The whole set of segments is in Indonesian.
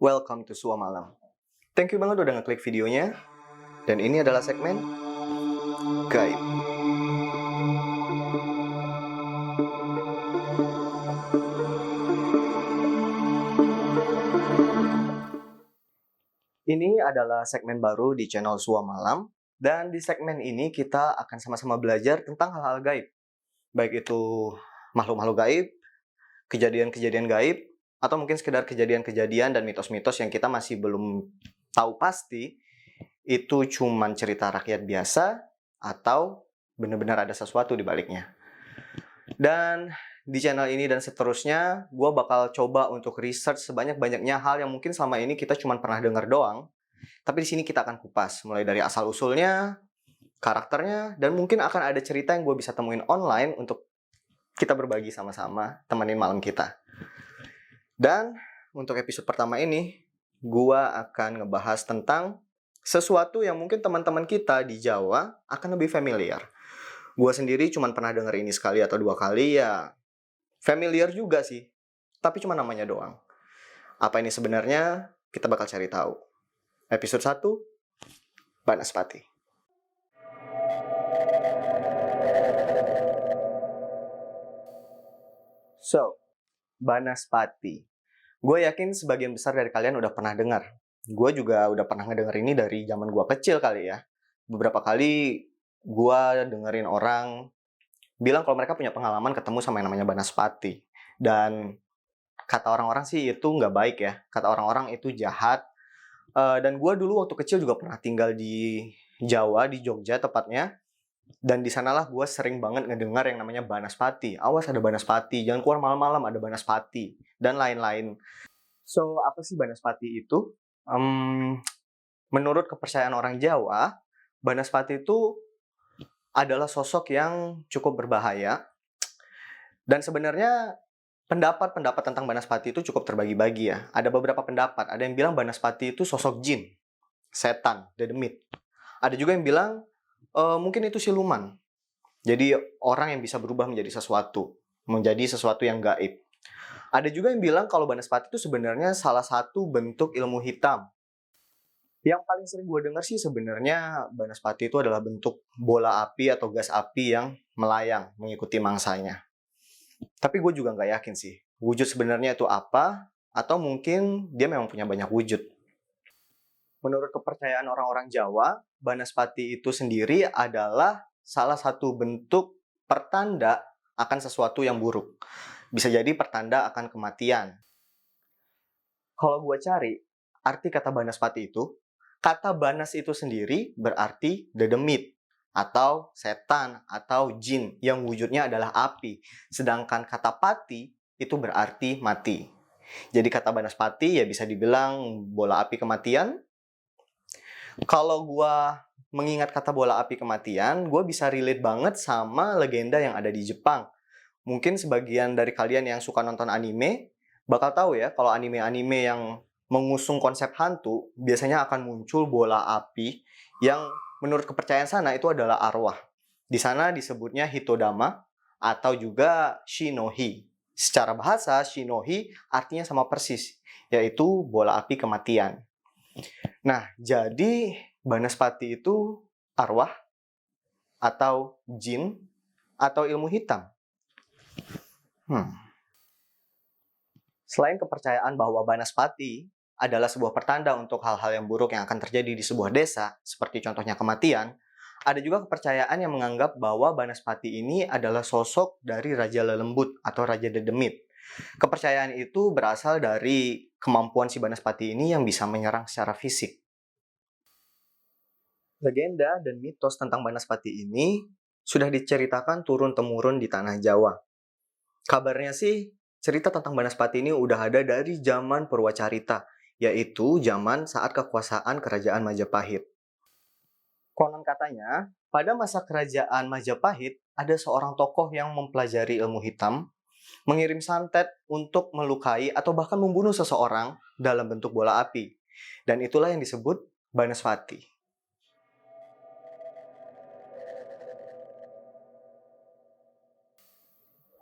Welcome to Sua Malam. Thank you banget udah ngeklik videonya. Dan ini adalah segmen Gaib. Ini adalah segmen baru di channel Sua Malam. Dan di segmen ini kita akan sama-sama belajar tentang hal-hal gaib. Baik itu makhluk-makhluk gaib, kejadian-kejadian gaib, atau mungkin sekedar kejadian-kejadian dan mitos-mitos yang kita masih belum tahu pasti itu cuman cerita rakyat biasa atau benar-benar ada sesuatu di baliknya. Dan di channel ini dan seterusnya, gue bakal coba untuk research sebanyak-banyaknya hal yang mungkin selama ini kita cuma pernah dengar doang. Tapi di sini kita akan kupas, mulai dari asal-usulnya, karakternya, dan mungkin akan ada cerita yang gue bisa temuin online untuk kita berbagi sama-sama, temenin malam kita. Dan untuk episode pertama ini, gue akan ngebahas tentang sesuatu yang mungkin teman-teman kita di Jawa akan lebih familiar. Gue sendiri cuma pernah denger ini sekali atau dua kali, ya familiar juga sih, tapi cuma namanya doang. Apa ini sebenarnya? Kita bakal cari tahu. Episode 1, Banaspati. So, Banaspati. Gue yakin sebagian besar dari kalian udah pernah dengar. Gue juga udah pernah ngedenger ini dari zaman gue kecil kali ya. Beberapa kali gue dengerin orang bilang kalau mereka punya pengalaman ketemu sama yang namanya Banaspati. Dan kata orang-orang sih itu nggak baik ya. Kata orang-orang itu jahat. Dan gue dulu waktu kecil juga pernah tinggal di Jawa, di Jogja tepatnya. Dan di sanalah gue sering banget ngedengar yang namanya Banaspati. Awas ada Banaspati, jangan keluar malam-malam ada Banaspati. Dan lain-lain. So, apa sih Banaspati itu? Menurut kepercayaan orang Jawa, Banaspati itu adalah sosok yang cukup berbahaya. Dan sebenarnya pendapat-pendapat tentang Banaspati itu cukup terbagi-bagi ya. Ada beberapa pendapat. Ada yang bilang Banaspati itu sosok jin, setan, dedemit. Ada juga yang bilang mungkin itu siluman. Jadi orang yang bisa berubah menjadi sesuatu yang gaib. Ada juga yang bilang kalau Banaspati itu sebenarnya salah satu bentuk ilmu hitam. Yang paling sering gue dengar sih sebenarnya Banaspati itu adalah bentuk bola api atau gas api yang melayang mengikuti mangsanya. Tapi gue juga nggak yakin sih, wujud sebenarnya itu apa, atau mungkin dia memang punya banyak wujud. Menurut kepercayaan orang-orang Jawa, Banaspati itu sendiri adalah salah satu bentuk pertanda akan sesuatu yang buruk. Bisa jadi pertanda akan kematian. Kalau gue cari, arti kata Banaspati itu, kata Banas itu sendiri berarti dedemit, atau setan, atau jin, yang wujudnya adalah api. Sedangkan kata pati itu berarti mati. Jadi kata Banaspati ya bisa dibilang bola api kematian. Kalau gue mengingat kata bola api kematian, gue bisa relate banget sama legenda yang ada di Jepang. Mungkin sebagian dari kalian yang suka nonton anime bakal tahu ya, kalau anime-anime yang mengusung konsep hantu biasanya akan muncul bola api yang menurut kepercayaan sana itu adalah arwah. Di sana disebutnya Hitodama atau juga Shinohi. Secara bahasa, Shinohi artinya sama persis, yaitu bola api kematian. Nah, jadi Banaspati itu arwah atau jin atau ilmu hitam. Selain kepercayaan bahwa Banaspati adalah sebuah pertanda untuk hal-hal yang buruk yang akan terjadi di sebuah desa, seperti contohnya kematian, ada juga kepercayaan yang menganggap bahwa Banaspati ini adalah sosok dari Raja Lelembut atau Raja Dedemit. Kepercayaan itu berasal dari kemampuan si Banaspati ini yang bisa menyerang secara fisik. Legenda dan mitos tentang Banaspati ini sudah diceritakan turun-temurun di tanah Jawa. Kabarnya sih, cerita tentang Banaspati ini udah ada dari zaman Purwacarita, yaitu zaman saat kekuasaan Kerajaan Majapahit. Konon katanya, pada masa Kerajaan Majapahit, ada seorang tokoh yang mempelajari ilmu hitam, mengirim santet untuk melukai atau bahkan membunuh seseorang dalam bentuk bola api. Dan itulah yang disebut Banaspati.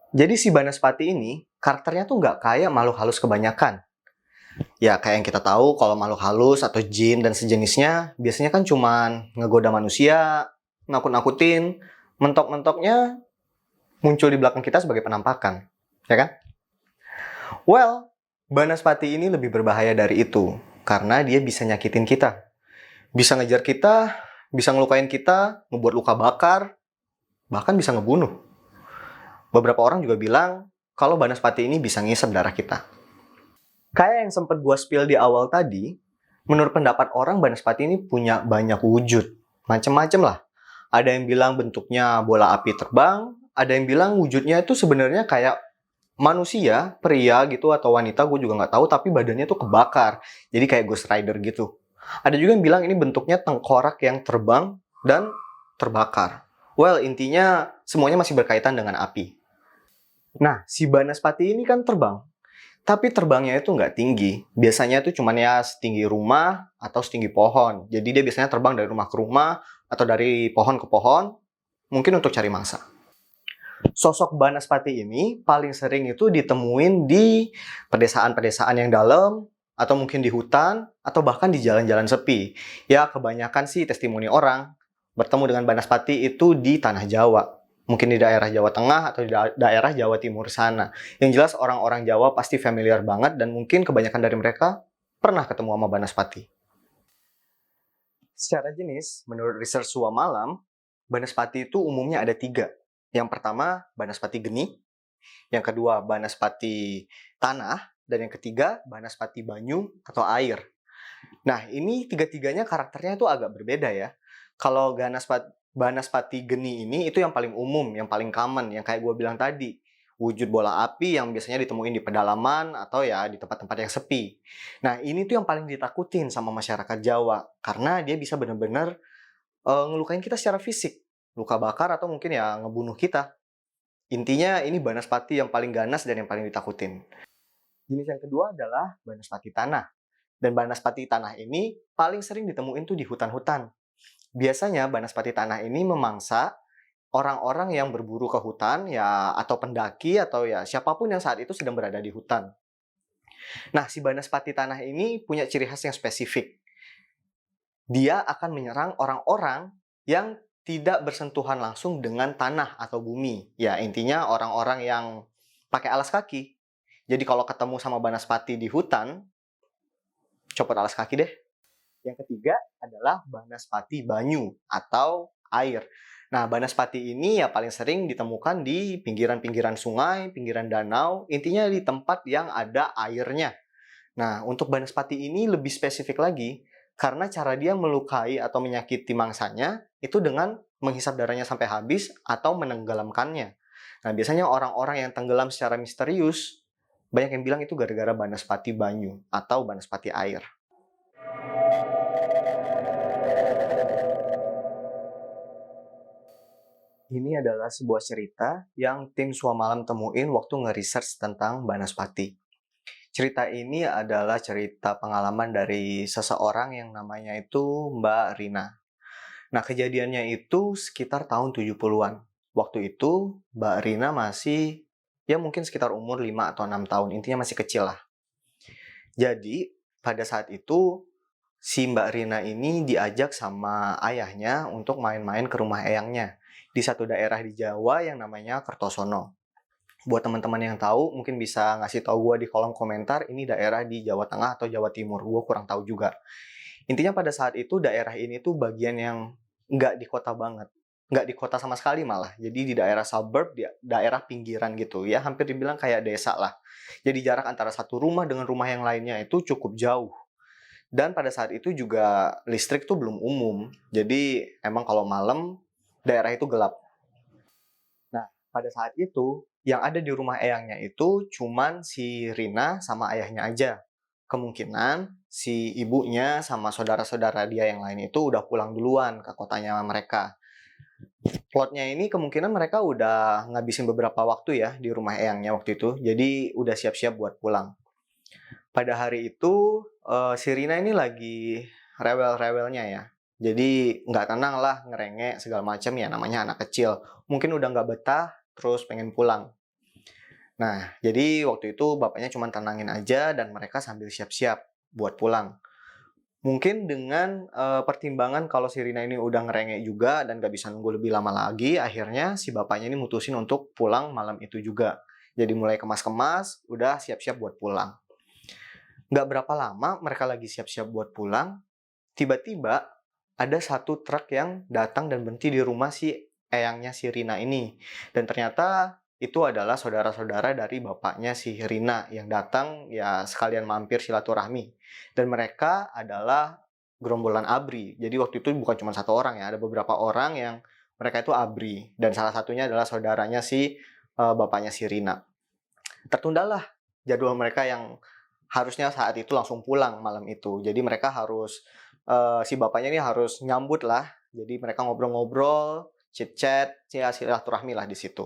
Jadi si Banaspati ini, karakternya tuh nggak kayak makhluk halus kebanyakan. Ya kayak yang kita tahu kalau makhluk halus atau jin dan sejenisnya biasanya kan cuman ngegoda manusia, nakut-nakutin, mentok-mentoknya muncul di belakang kita sebagai penampakan, ya kan? Well, Banaspati ini lebih berbahaya dari itu karena dia bisa nyakitin kita, bisa ngejar kita, bisa ngelukain kita, ngebuat luka bakar, bahkan bisa ngebunuh. Beberapa orang juga bilang kalau Banaspati ini bisa ngisep darah kita. Kayak yang sempat gua spill di awal tadi, menurut pendapat orang Banaspati ini punya banyak wujud. Macem-macem lah. Ada yang bilang bentuknya bola api terbang, ada yang bilang wujudnya itu sebenarnya kayak manusia, pria gitu atau wanita, gue juga nggak tahu, tapi badannya tuh kebakar. Jadi kayak Ghost Rider gitu. Ada juga yang bilang ini bentuknya tengkorak yang terbang dan terbakar. Well, intinya semuanya masih berkaitan dengan api. Nah, si Banaspati ini kan terbang. Tapi terbangnya itu nggak tinggi. Biasanya itu cuma ya setinggi rumah atau setinggi pohon. Jadi dia biasanya terbang dari rumah ke rumah atau dari pohon ke pohon, mungkin untuk cari mangsa. Sosok Banaspati ini paling sering itu ditemuin di pedesaan-pedesaan yang dalam, atau mungkin di hutan, atau bahkan di jalan-jalan sepi. Ya, kebanyakan sih testimoni orang bertemu dengan Banaspati itu di tanah Jawa. Mungkin di daerah Jawa Tengah atau di daerah Jawa Timur sana. Yang jelas orang-orang Jawa pasti familiar banget dan mungkin kebanyakan dari mereka pernah ketemu sama Banaspati. Secara jenis, menurut research Sua Malam, Banaspati itu umumnya ada 3. Yang pertama, Banaspati geni. Yang kedua, Banaspati tanah. Dan yang ketiga, Banaspati banyu atau air. Nah, ini tiga-tiganya karakternya itu agak berbeda ya. Kalau Banaspati geni ini itu yang paling umum, yang paling common, yang kayak gue bilang tadi. Wujud bola api yang biasanya ditemuin di pedalaman atau ya di tempat-tempat yang sepi. Nah, ini tuh yang paling ditakutin sama masyarakat Jawa. Karena dia bisa benar-benar ngelukain kita secara fisik. Luka bakar atau mungkin ya ngebunuh kita. Intinya ini Banaspati yang paling ganas dan yang paling ditakutin. Jenis yang kedua adalah Banaspati tanah. Dan Banaspati tanah ini paling sering ditemuin tuh di hutan-hutan. Biasanya Banaspati tanah ini memangsa orang-orang yang berburu ke hutan ya atau pendaki atau ya siapapun yang saat itu sedang berada di hutan. Nah, si Banaspati tanah ini punya ciri khas yang spesifik. Dia akan menyerang orang-orang yang tidak bersentuhan langsung dengan tanah atau bumi. Ya, intinya orang-orang yang pakai alas kaki. Jadi kalau ketemu sama Banaspati di hutan, copot alas kaki deh. Yang ketiga adalah Banaspati banyu atau air. Nah, Banaspati ini ya paling sering ditemukan di pinggiran-pinggiran sungai, pinggiran danau, intinya di tempat yang ada airnya. Nah, untuk Banaspati ini lebih spesifik lagi, karena cara dia melukai atau menyakiti mangsanya itu dengan menghisap darahnya sampai habis atau menenggelamkannya. Nah, biasanya orang-orang yang tenggelam secara misterius, banyak yang bilang itu gara-gara Banaspati banyu atau Banaspati air. Ini adalah sebuah cerita yang tim Suamalam temuin waktu nge-research tentang Banaspati. Cerita ini adalah cerita pengalaman dari seseorang yang namanya itu Mbak Rina. Nah, kejadiannya itu sekitar tahun 70-an. Waktu itu, Mbak Rina masih, ya mungkin sekitar umur 5 atau 6 tahun. Intinya masih kecil lah. Jadi, pada saat itu, si Mbak Rina ini diajak sama ayahnya untuk main-main ke rumah eyangnya di satu daerah di Jawa yang namanya Kertosono. Buat teman-teman yang tahu, mungkin bisa ngasih tahu gue di kolom komentar, ini daerah di Jawa Tengah atau Jawa Timur. Gue kurang tahu juga. Intinya pada saat itu daerah ini tuh bagian yang nggak di kota banget. Nggak di kota sama sekali malah. Jadi di daerah suburb, di daerah pinggiran gitu. Ya hampir dibilang kayak desa lah. Jadi jarak antara satu rumah dengan rumah yang lainnya itu cukup jauh. Dan pada saat itu juga listrik tuh belum umum. Jadi emang kalau malam daerah itu gelap. Nah, pada saat itu yang ada di rumah eyangnya itu cuman si Rina sama ayahnya aja. Kemungkinan si ibunya sama saudara-saudara dia yang lain itu udah pulang duluan ke kotanya mereka. Plotnya ini kemungkinan mereka udah ngabisin beberapa waktu ya di rumah eyangnya waktu itu. Jadi udah siap-siap buat pulang. Pada hari itu si Rina ini lagi rewel-rewelnya ya. Jadi nggak tenang lah, ngerengek segala macam ya namanya anak kecil. Mungkin udah nggak betah, terus pengen pulang. Nah, jadi waktu itu bapaknya cuma tenangin aja dan mereka sambil siap-siap buat pulang. Mungkin dengan, pertimbangan kalau si Rina ini udah ngerengek juga dan gak bisa nunggu lebih lama lagi, akhirnya si bapaknya ini mutusin untuk pulang malam itu juga. Jadi mulai kemas-kemas, udah siap-siap buat pulang. Nggak berapa lama mereka lagi siap-siap buat pulang, tiba-tiba ada satu truk yang datang dan berhenti di rumah si eyangnya si Rina ini. Dan ternyata itu adalah saudara-saudara dari bapaknya si Rina yang datang ya sekalian mampir silaturahmi. Dan mereka adalah gerombolan ABRI. Jadi waktu itu bukan cuma satu orang ya, ada beberapa orang yang mereka itu ABRI. Dan salah satunya adalah saudaranya si bapaknya si Rina. Tertundalah jadwal mereka yang harusnya saat itu langsung pulang malam itu. Jadi mereka harus si bapaknya ini harus nyambut lah. Jadi mereka ngobrol-ngobrol, chit-chat, ya silaturahmi lah di situ.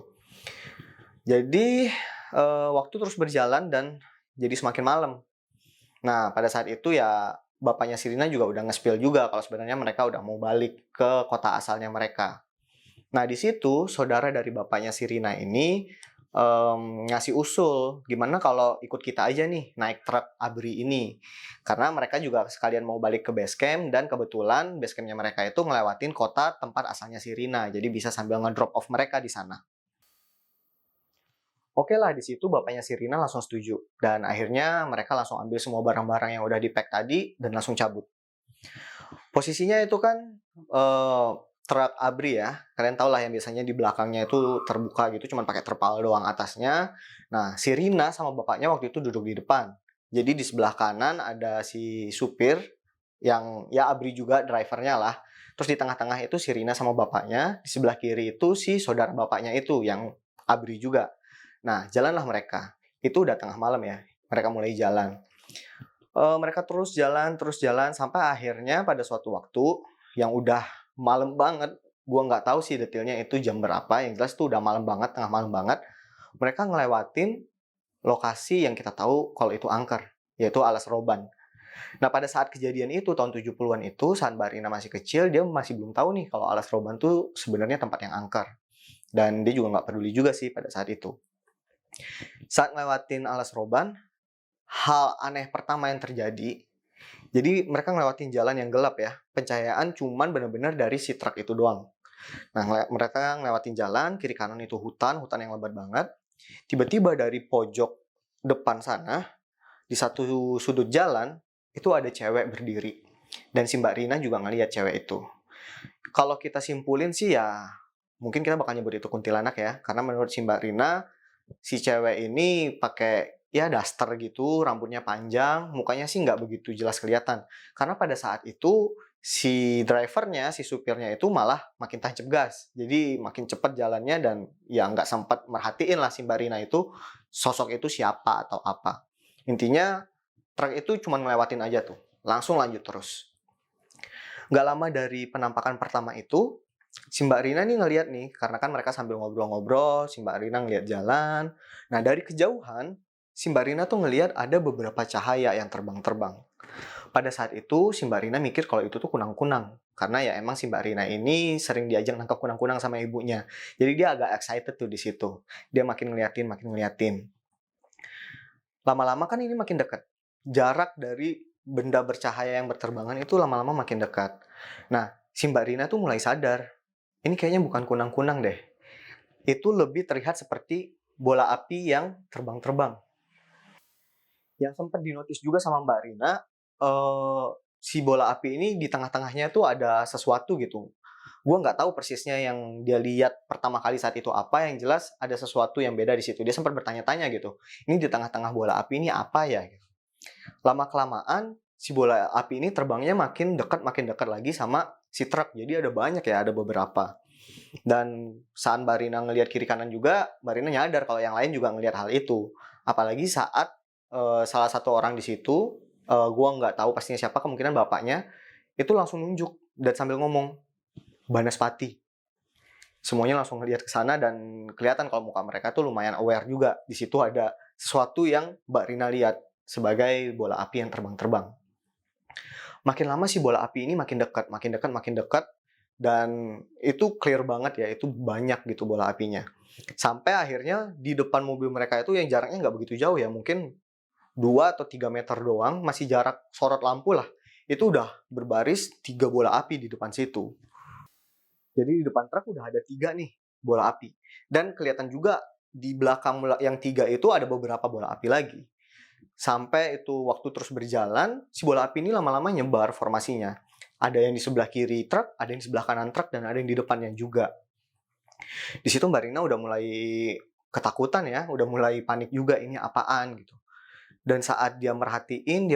Jadi waktu terus berjalan dan jadi semakin malam. Nah, pada saat itu ya bapaknya Sirina juga udah nge-spill juga kalau sebenarnya mereka udah mau balik ke kota asalnya mereka. Nah, di situ saudara dari bapaknya Sirina ini ngasih usul, gimana kalau ikut kita aja nih naik truk ABRI ini. Karena mereka juga sekalian mau balik ke base camp dan kebetulan base campnya mereka itu ngelewatin kota tempat asalnya Sirina. Jadi bisa sambil ngedrop off mereka di sana. Oke lah, di situ bapaknya Sirina langsung setuju. Dan akhirnya mereka langsung ambil semua barang-barang yang udah di-pack tadi dan langsung cabut. Posisinya itu kan truk ABRI ya. Kalian tahu lah yang biasanya di belakangnya itu terbuka gitu, cuma pakai terpal doang atasnya. Nah, si Rina sama bapaknya waktu itu duduk di depan. Jadi di sebelah kanan ada si supir yang ya ABRI juga drivernya lah. Terus di tengah-tengah itu si Rina sama bapaknya, di sebelah kiri itu si saudara bapaknya itu yang ABRI juga. Nah, jalanlah mereka. Itu udah tengah malam ya. Mereka mulai jalan. Mereka terus jalan sampai akhirnya pada suatu waktu yang udah malam banget. Gua nggak tahu sih detailnya itu jam berapa. Yang jelas itu udah malam banget, tengah malam banget. Mereka ngelewatin lokasi yang kita tahu kalau itu angker, yaitu Alas Roban. Nah, pada saat kejadian itu tahun 70-an itu, saat Mbak Rina masih kecil, dia masih belum tahu nih kalau Alas Roban tuh sebenarnya tempat yang angker. Dan dia juga nggak peduli juga sih pada saat itu. Saat ngelewatin Alas Roban, hal aneh pertama yang terjadi, jadi mereka ngelewatin jalan yang gelap ya, pencahayaan cuman benar-benar dari si truk itu doang. Nah, mereka ngelewatin jalan, kiri kanan itu hutan yang lebat banget. Tiba-tiba dari pojok depan sana, di satu sudut jalan, itu ada cewek berdiri. Dan si Mbak Rina juga ngeliat cewek itu. Kalau kita simpulin sih ya, mungkin kita bakal nyebut itu kuntilanak ya. Karena menurut si Mbak Rina, si cewek ini pakai ya daster gitu, rambutnya panjang, mukanya sih nggak begitu jelas kelihatan. Karena pada saat itu si drivernya, si supirnya itu malah makin tancap gas. Jadi makin cepat jalannya dan ya nggak sempat merhatiin lah si Mbak Rina itu sosok itu siapa atau apa. Intinya truk itu cuma ngelewatin aja tuh, langsung lanjut terus. Nggak lama dari penampakan pertama itu, si Mbak Rina nih ngeliat nih, karena kan mereka sambil ngobrol-ngobrol, si Mbak Rina ngeliat jalan. Nah, dari kejauhan, si Mbak Rina tuh ngeliat ada beberapa cahaya yang terbang-terbang. Pada saat itu, si Mbak Rina mikir kalau itu tuh kunang-kunang. Karena ya emang si Mbak Rina ini sering diajak nangkep kunang-kunang sama ibunya. Jadi dia agak excited tuh di situ. Dia makin ngeliatin, makin ngeliatin. Lama-lama kan ini makin dekat. Jarak dari benda bercahaya yang berterbangan itu lama-lama makin dekat. Nah, si Mbak Rina tuh mulai sadar, ini kayaknya bukan kunang-kunang deh. Itu lebih terlihat seperti bola api yang terbang-terbang. Yang sempat dinotis juga sama Mbak Rina, si bola api ini di tengah-tengahnya tuh ada sesuatu gitu. Gue nggak tahu persisnya yang dia lihat pertama kali saat itu apa, yang jelas ada sesuatu yang beda di situ. Dia sempat bertanya-tanya gitu, ini di tengah-tengah bola api ini apa ya? Lama-kelamaan si bola api ini terbangnya makin dekat lagi sama si truk. Jadi ada banyak ya, ada beberapa. Dan saat Mbak Rina ngelihat kiri kanan juga, Mbak Rina nyadar kalau yang lain juga ngelihat hal itu. Apalagi saat salah satu orang di situ, gua nggak tahu pastinya siapa, kemungkinan bapaknya, itu langsung nunjuk dan sambil ngomong, Banaspati. Semuanya langsung ngelihat ke sana dan kelihatan kalau muka mereka tuh lumayan aware juga. Di situ ada sesuatu yang Mbak Rina lihat sebagai bola api yang terbang-terbang. Makin lama si bola api ini makin dekat, makin dekat, makin dekat. dan itu clear banget ya, itu banyak gitu bola apinya. Sampai akhirnya di depan mobil mereka itu yang jaraknya nggak begitu jauh ya, mungkin 2 atau 3 meter doang, masih jarak sorot lampu lah. Itu udah berbaris 3 bola api di depan situ. Jadi di depan truk udah ada 3 nih bola api. Dan kelihatan juga di belakang yang 3 itu ada beberapa bola api lagi. Sampai itu waktu terus berjalan, si bola api ini lama-lama nyebar formasinya. Ada yang di sebelah kiri truk, ada yang di sebelah kanan truk, dan ada yang di depannya juga. Di situ Mbak Rina udah mulai ketakutan ya, udah mulai panik juga ini apaan gitu. Dan saat dia merhatiin,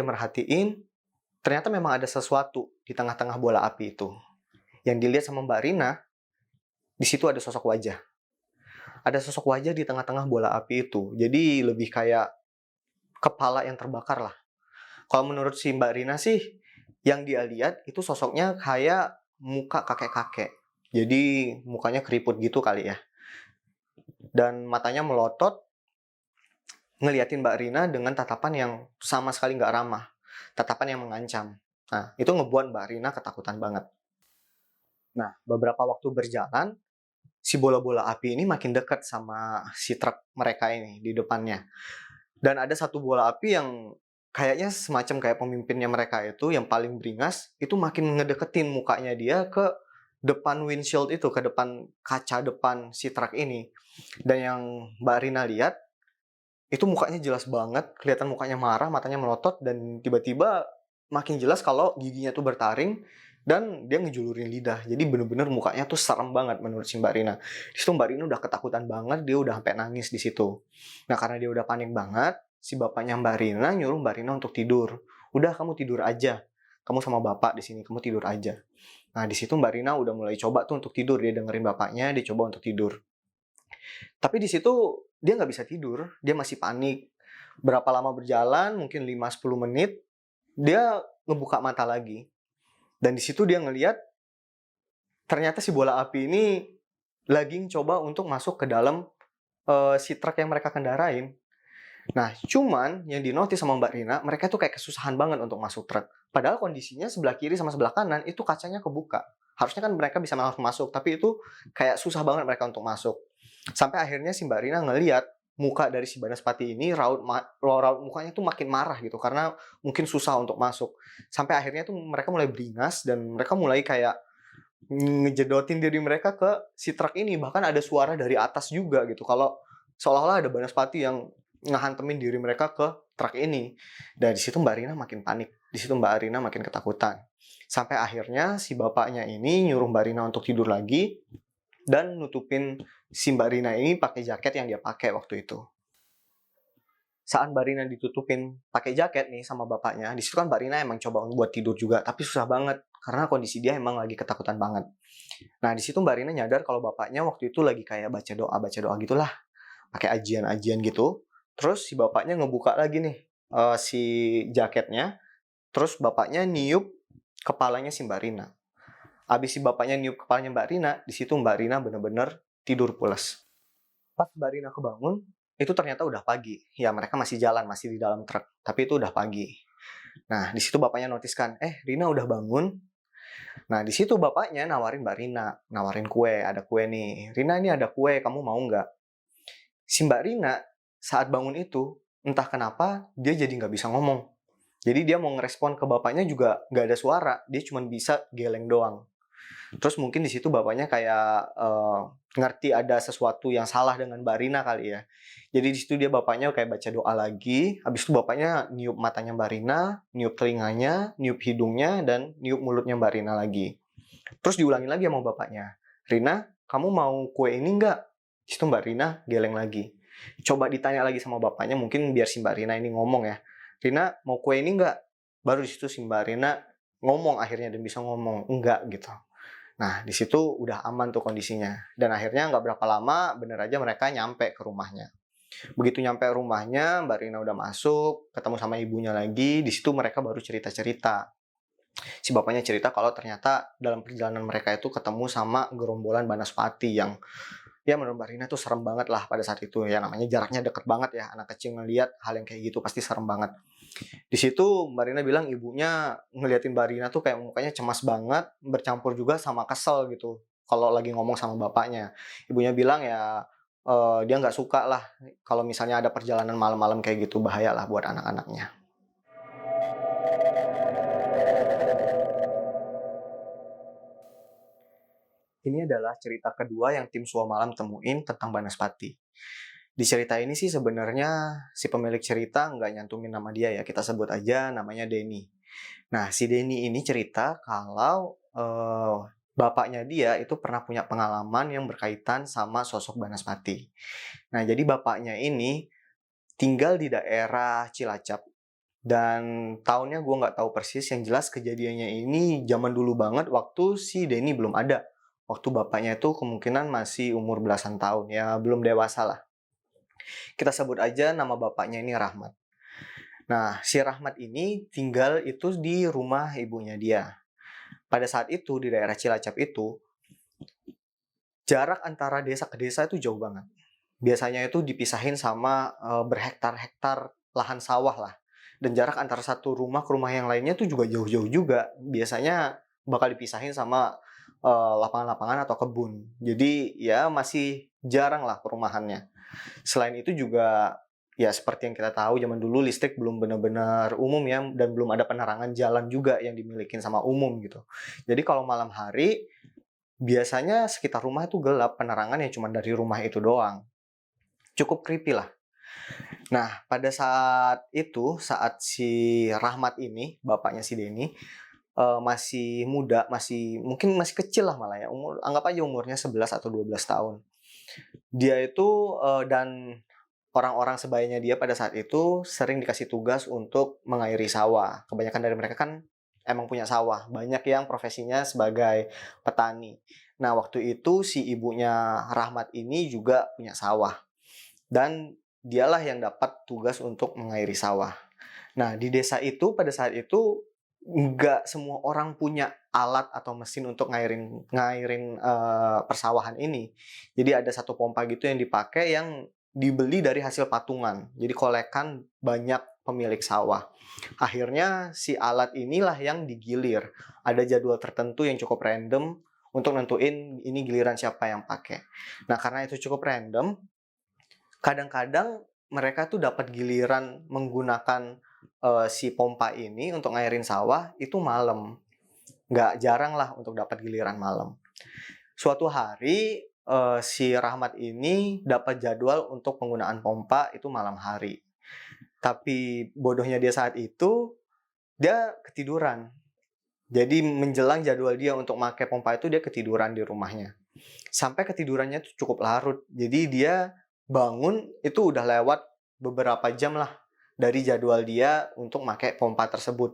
ternyata memang ada sesuatu di tengah-tengah bola api itu. Yang dilihat sama Mbak Rina, di situ ada sosok wajah. Ada sosok wajah di tengah-tengah bola api itu. Jadi lebih kayak kepala yang terbakar lah. Kalau menurut si Mbak Rina sih, yang dia lihat itu sosoknya kayak muka kakek-kakek. Jadi mukanya keriput gitu kali ya. Dan matanya melotot, ngeliatin Mbak Rina dengan tatapan yang sama sekali nggak ramah. Tatapan yang mengancam. Nah, itu ngebuat Mbak Rina ketakutan banget. Nah, beberapa waktu berjalan, si bola-bola api ini makin dekat sama si truk mereka ini di depannya. Dan ada satu bola api yang kayaknya semacam kayak pemimpinnya mereka itu yang paling beringas, itu makin ngedeketin mukanya dia ke depan windshield itu, ke depan kaca depan si truk ini. Dan yang Mbak Rina lihat, itu mukanya jelas banget, kelihatan mukanya marah, matanya melotot, dan tiba-tiba makin jelas kalau giginya tuh bertaring, dan dia ngejulurin lidah. Jadi bener-bener mukanya tuh serem banget menurut si Mbak Rina. Di situ Mbak Rina udah ketakutan banget, dia udah sampai nangis di situ. Nah, karena dia udah panik banget, si bapaknya Mbak Rina nyuruh Mbak Rina untuk tidur. Udah, kamu tidur aja. Kamu sama bapak di sini, kamu tidur aja. Nah, di situ Mbak Rina udah mulai coba tuh untuk tidur. Dia dengerin bapaknya, dia coba untuk tidur. Tapi di situ dia nggak bisa tidur, dia masih panik. Berapa lama berjalan, mungkin 5-10 menit, dia ngebuka mata lagi. Dan di situ dia ngelihat ternyata si bola api ini lagi coba untuk masuk ke dalam si truk yang mereka kendarain. Nah, cuman yang dinotis sama Mbak Rina, mereka tuh kayak kesusahan banget untuk masuk truk. Padahal kondisinya sebelah kiri sama sebelah kanan itu kacanya kebuka. Harusnya kan mereka bisa langsung masuk, tapi itu kayak susah banget mereka untuk masuk. Sampai akhirnya si Mbak Rina ngelihat muka dari si Banaspati ini raut mukanya tuh makin marah gitu karena mungkin susah untuk masuk. Sampai akhirnya tuh mereka mulai beringas dan mereka mulai kayak ngejedotin diri mereka ke si truk ini. Bahkan ada suara dari atas juga gitu. Kalau seolah-olah ada Banaspati yang ngehantemin diri mereka ke truk ini. Dan di situ Mbak Rina makin panik. Di situ Mbak Rina makin ketakutan. Sampai akhirnya si bapaknya ini nyuruh Mbak Rina untuk tidur lagi dan nutupin si Mbak Rina ini pakai jaket yang dia pakai waktu itu. Saat Mbak Rina ditutupin pakai jaket nih sama bapaknya, di situ kan Mbak Rina emang coba buat tidur juga, tapi susah banget karena kondisi dia emang lagi ketakutan banget. Nah, di situ Mbak Rina nyadar kalau bapaknya waktu itu lagi kayak baca doa gitulah, pakai ajian-ajian gitu. Terus si bapaknya ngebuka lagi nih si jaketnya, terus bapaknya niup kepalanya si Mbak Rina. Abis si bapaknya niup kepalanya Mbak Rina, di situ Mbak Rina bener-bener tidur pules. Pas Mbak Rina kebangun, itu ternyata udah pagi. Ya, mereka masih jalan, masih di dalam truk. Tapi itu udah pagi. Nah, di situ bapaknya notiskan, Rina udah bangun. Nah, di situ bapaknya nawarin Mbak Rina, nawarin kue, ada kue nih. Rina, ini ada kue, kamu mau nggak? Si Mbak Rina saat bangun itu, entah kenapa dia jadi nggak bisa ngomong. Jadi dia mau ngerespon ke bapaknya juga nggak ada suara, dia cuma bisa geleng doang. Terus mungkin di situ bapaknya kayak ngerti ada sesuatu yang salah dengan Mbak Rina kali ya. Jadi di situ dia bapaknya kayak baca doa lagi. Habis itu bapaknya niup matanya Mbak Rina, niup telinganya, niup hidungnya, dan niup mulutnya Mbak Rina lagi. Terus diulangi lagi sama bapaknya. Rina, kamu mau kue ini nggak? Di situ Mbak Rina geleng lagi. Coba ditanya lagi sama bapaknya, mungkin biar si Mbak Rina ini ngomong ya. Rina, mau kue ini nggak? Baru di situ si Mbak Rina ngomong akhirnya dan bisa ngomong enggak gitu. Nah, di situ udah aman tuh kondisinya. Dan akhirnya nggak berapa lama, bener aja mereka nyampe ke rumahnya. Begitu nyampe rumahnya, Mbak Rina udah masuk, ketemu sama ibunya lagi. Di situ mereka baru cerita-cerita. Si bapaknya cerita kalau ternyata dalam perjalanan mereka itu ketemu sama gerombolan Banaspati yang Ya menurut Mbak Rina tuh serem banget lah pada saat itu ya, namanya jaraknya deket banget ya, anak kecil ngelihat hal yang kayak gitu pasti serem banget. Di situ Mbak Rina bilang ibunya ngeliatin Mbak Rina tuh kayak mukanya cemas banget, bercampur juga sama kesel gitu kalau lagi ngomong sama bapaknya. Ibunya bilang ya, dia nggak suka lah kalau misalnya ada perjalanan malam-malam kayak gitu, bahaya lah buat anak-anaknya. Ini adalah cerita kedua yang tim Suah Malam temuin tentang Banaspati. Di cerita ini sih sebenarnya si pemilik cerita nggak nyantumin nama dia ya, kita sebut aja namanya Denny. Nah, si Denny ini cerita kalau bapaknya dia itu pernah punya pengalaman yang berkaitan sama sosok Banaspati. Nah, jadi bapaknya ini tinggal di daerah Cilacap dan tahunnya gue nggak tahu persis. Yang jelas kejadiannya ini zaman dulu banget waktu si Denny belum ada. Waktu bapaknya itu kemungkinan masih umur belasan tahun ya, belum dewasa lah. Kita sebut aja nama bapaknya ini Rahmat. Nah, si Rahmat ini tinggal itu di rumah ibunya dia. Pada saat itu di daerah Cilacap itu, jarak antara desa ke desa itu jauh banget. Biasanya itu dipisahin sama berhektar-hektar lahan sawah lah. Dan jarak antara satu rumah ke rumah yang lainnya itu juga jauh-jauh juga. Biasanya bakal dipisahin sama lapangan-lapangan atau kebun. Jadi ya masih jarang lah perumahannya. Selain itu juga ya seperti yang kita tahu zaman dulu listrik belum benar-benar umum ya, dan belum ada penerangan jalan juga yang dimiliki sama umum gitu. Jadi kalau malam hari biasanya sekitar rumah itu gelap, penerangan yang cuma dari rumah itu doang. Cukup creepy lah. Nah, pada saat itu, saat si Rahmat ini, bapaknya si Denny, masih muda, mungkin masih kecil lah malah ya, anggap aja umurnya 11 atau 12 tahun. Dia itu dan orang-orang sebayanya dia pada saat itu sering dikasih tugas untuk mengairi sawah. Kebanyakan dari mereka kan emang punya sawah. Banyak yang profesinya sebagai petani. Nah, waktu itu si ibunya Rahmat ini juga punya sawah. Dan dialah yang dapat tugas untuk mengairi sawah. Nah, di desa itu pada saat itu nggak semua orang punya alat atau mesin untuk ngairin persawahan ini. Jadi ada satu pompa gitu yang dipakai yang dibeli dari hasil patungan. Jadi kolekan banyak pemilik sawah. Akhirnya si alat inilah yang digilir. Ada jadwal tertentu yang cukup random untuk nentuin ini giliran siapa yang pakai. Nah, karena itu cukup random, kadang-kadang mereka tuh dapat giliran menggunakan si pompa ini untuk ngairin sawah itu malam. Nggak jarang lah untuk dapat giliran malam. Suatu hari si Rahmat ini dapat jadwal untuk penggunaan pompa itu malam hari. Tapi bodohnya dia saat itu, dia ketiduran. Jadi menjelang jadwal dia untuk pakai pompa itu dia ketiduran di rumahnya. Sampai ketidurannya tuh cukup larut. Jadi dia bangun itu udah lewat beberapa jam lah dari jadwal dia untuk pakai pompa tersebut.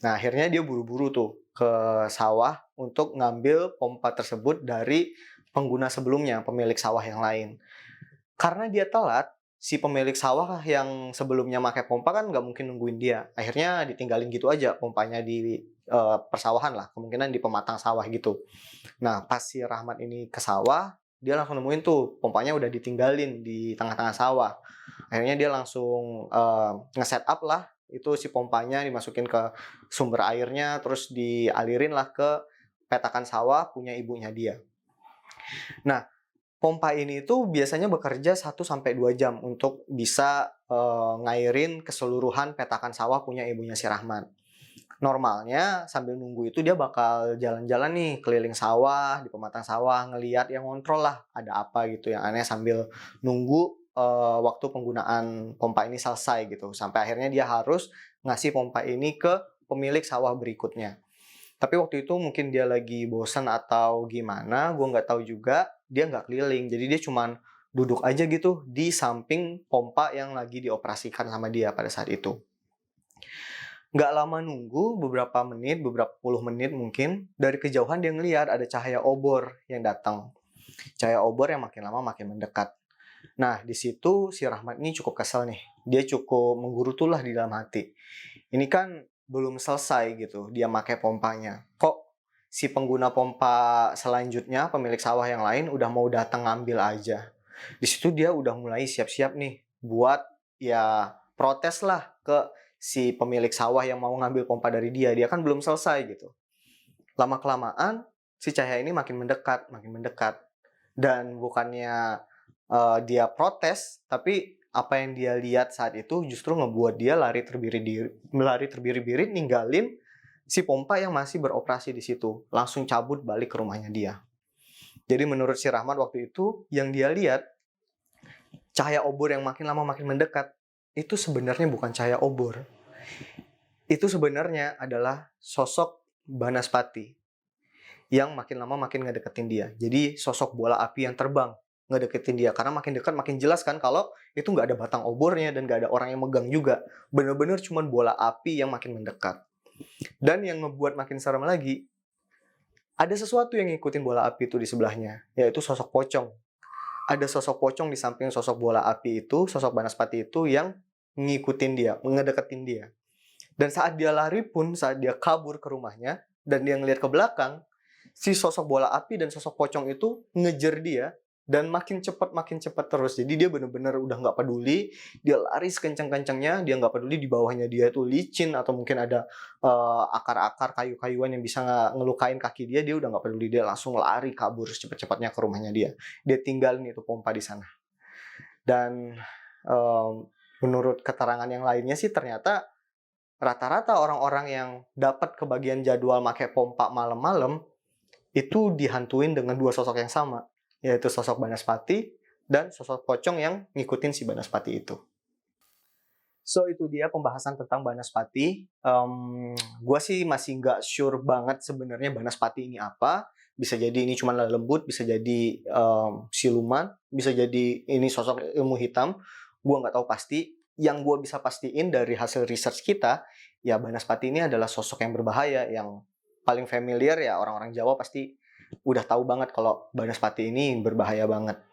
Nah, akhirnya dia buru-buru tuh ke sawah untuk ngambil pompa tersebut dari pengguna sebelumnya, pemilik sawah yang lain. Karena dia telat, si pemilik sawah yang sebelumnya pakai pompa kan nggak mungkin nungguin dia. Akhirnya ditinggalin gitu aja pompanya di persawahan lah, kemungkinan di pematang sawah gitu. Nah, pas si Rahmat ini ke sawah, dia langsung nemuin tuh pompanya udah ditinggalin di tengah-tengah sawah. Akhirnya dia langsung nge-set up lah itu si pompanya dimasukin ke sumber airnya, terus dialirin lah ke petakan sawah punya ibunya dia. Nah, pompa ini tuh biasanya bekerja 1 sampai 2 jam untuk bisa ngairin keseluruhan petakan sawah punya ibunya si Rahmat. Normalnya sambil nunggu itu dia bakal jalan-jalan nih keliling sawah, di pematang sawah, ngeliat yang ngontrol lah ada apa gitu yang aneh sambil nunggu waktu penggunaan pompa ini selesai gitu. Sampai akhirnya dia harus ngasih pompa ini ke pemilik sawah berikutnya. Tapi waktu itu mungkin dia lagi bosan atau gimana, gue nggak tahu juga, dia nggak keliling. Jadi dia cuman duduk aja gitu di samping pompa yang lagi dioperasikan sama dia pada saat itu. Nggak lama nunggu, beberapa menit, beberapa puluh menit mungkin, dari kejauhan dia ngelihat ada cahaya obor yang datang. Cahaya obor yang makin lama makin mendekat. Nah, di situ si Rahmat ini cukup kesel nih. Dia cukup menggerutulah di dalam hati. Ini kan belum selesai gitu, dia pakai pompanya. Kok si pengguna pompa selanjutnya, pemilik sawah yang lain udah mau datang ngambil aja. Di situ dia udah mulai siap-siap nih buat ya protes lah ke si pemilik sawah yang mau ngambil pompa dari dia. Dia kan belum selesai gitu. Lama-kelamaan si Cahya ini makin mendekat, makin mendekat. Dan bukannya dia protes, tapi apa yang dia lihat saat itu justru ngebuat dia lari terbiri-biri ninggalin si pompa yang masih beroperasi di situ. Langsung cabut balik ke rumahnya dia. Jadi menurut si Rahmat waktu itu, yang dia lihat, cahaya obor yang makin lama makin mendekat, itu sebenarnya bukan cahaya obor. Itu sebenarnya adalah sosok Banaspati yang makin lama makin ngedeketin dia. Jadi sosok bola api yang terbang ngedeketin dia. Karena makin dekat makin jelas kan kalau itu nggak ada batang obornya dan nggak ada orang yang megang juga. Bener-bener cuma bola api yang makin mendekat. Dan yang ngebuat makin serem lagi, ada sesuatu yang ngikutin bola api itu di sebelahnya, yaitu sosok pocong. Ada sosok pocong di samping sosok bola api itu, sosok Banaspati itu yang ngikutin dia, ngedeketin dia. Dan saat dia lari pun, saat dia kabur ke rumahnya, dan dia ngeliat ke belakang, si sosok bola api dan sosok pocong itu ngejar dia, dan makin cepat terus. Jadi dia bener-bener udah nggak peduli, dia lari sekencang-kencangnya, dia nggak peduli di bawahnya dia tuh licin, atau mungkin ada akar-akar kayu-kayuan yang bisa ngelukain kaki dia, dia udah nggak peduli, dia langsung lari kabur secepat-cepatnya ke rumahnya dia. Dia tinggalin itu pompa di sana. Dan menurut keterangan yang lainnya sih ternyata rata-rata orang-orang yang dapat kebagian jadwal pakai pompa malam-malam itu dihantuin dengan dua sosok yang sama, yaitu sosok Banaspati dan sosok pocong yang ngikutin si Banaspati itu. So itu dia pembahasan tentang Banaspati. Gue sih masih nggak sure banget sebenarnya Banaspati ini apa. Bisa jadi ini cuma lembut, bisa jadi siluman, bisa jadi ini sosok ilmu hitam. Gue nggak tahu pasti. Yang gue bisa pastiin dari hasil research kita, ya Banaspati ini adalah sosok yang berbahaya, yang paling familiar ya orang-orang Jawa pasti udah tahu banget kalau Banaspati ini berbahaya banget.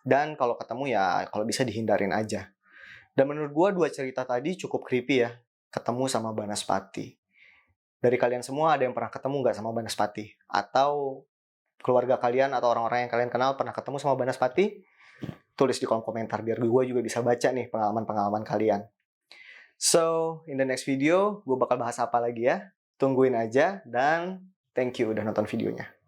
Dan kalau ketemu ya kalau bisa dihindarin aja. Dan menurut gue dua cerita tadi cukup creepy ya, ketemu sama Banaspati. Dari kalian semua ada yang pernah ketemu nggak sama Banaspati? Atau keluarga kalian atau orang-orang yang kalian kenal pernah ketemu sama Banaspati? Tulis di kolom komentar biar gue juga bisa baca nih pengalaman-pengalaman kalian. So, in the next video, gue bakal bahas apa lagi ya? Tungguin aja dan thank you udah nonton videonya.